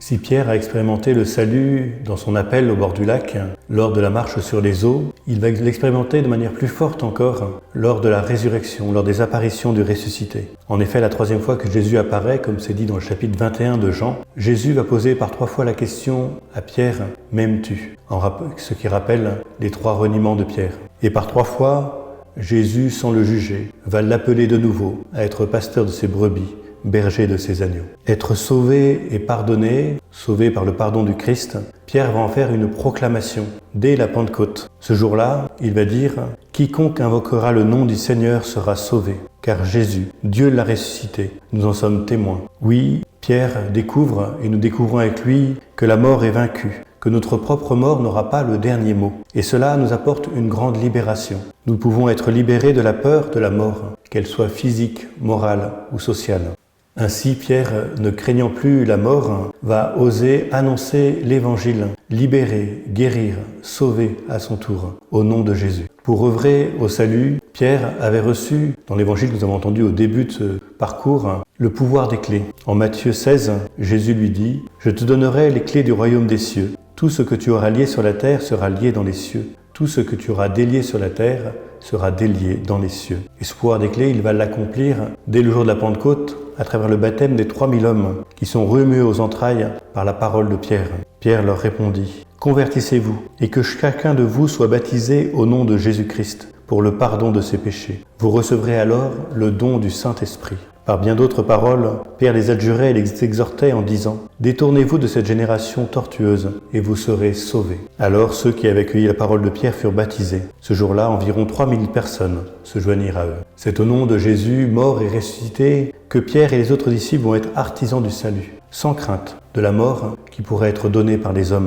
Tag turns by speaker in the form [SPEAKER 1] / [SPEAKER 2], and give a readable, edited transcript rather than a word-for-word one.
[SPEAKER 1] Si Pierre a expérimenté le salut dans son appel au bord du lac, lors de la marche sur les eaux, il va l'expérimenter de manière plus forte encore lors de la résurrection, lors des apparitions du ressuscité. En effet, la troisième fois que Jésus apparaît, comme c'est dit dans le chapitre 21 de Jean, Jésus va poser par 3 fois la question à Pierre « M'aimes-tu ?» ce qui rappelle les 3 reniements de Pierre. Et par 3 fois, Jésus, sans le juger, va l'appeler de nouveau à être pasteur de ses brebis, berger de ses agneaux. Être sauvé et pardonné, sauvé par le pardon du Christ, Pierre va en faire une proclamation dès la Pentecôte. Ce jour-là, il va dire « Quiconque invoquera le nom du Seigneur sera sauvé, car Jésus, Dieu l'a ressuscité, nous en sommes témoins. » Oui, Pierre découvre, et nous découvrons avec lui, que la mort est vaincue, que notre propre mort n'aura pas le dernier mot. Et cela nous apporte une grande libération. Nous pouvons être libérés de la peur de la mort, qu'elle soit physique, morale ou sociale. Ainsi, Pierre, ne craignant plus la mort, va oser annoncer l'Évangile, libérer, guérir, sauver à son tour, au nom de Jésus. Pour œuvrer au salut, Pierre avait reçu, dans l'Évangile que nous avons entendu au début de ce parcours, le pouvoir des clés. En Matthieu 16, Jésus lui dit « Je te donnerai les clés du royaume des cieux. Tout ce que tu auras lié sur la terre sera lié dans les cieux. Tout ce que tu auras délié sur la terre sera délié dans les cieux. » Et ce pouvoir des clés, il va l'accomplir dès le jour de la Pentecôte, à travers le baptême des 3000 hommes qui sont remués aux entrailles par la parole de Pierre. Pierre leur répondit « Convertissez-vous et que chacun de vous soit baptisé au nom de Jésus-Christ pour le pardon de ses péchés. Vous recevrez alors le don du Saint-Esprit. » Par bien d'autres paroles, Pierre les adjurait et les exhortait en disant « Détournez-vous de cette génération tortueuse et vous serez sauvés. » Alors ceux qui avaient accueilli la parole de Pierre furent baptisés. Ce jour-là, environ 3000 personnes se joignirent à eux. C'est au nom de Jésus, mort et ressuscité, que Pierre et les autres disciples vont être artisans du salut, sans crainte de la mort qui pourrait être donnée par les hommes.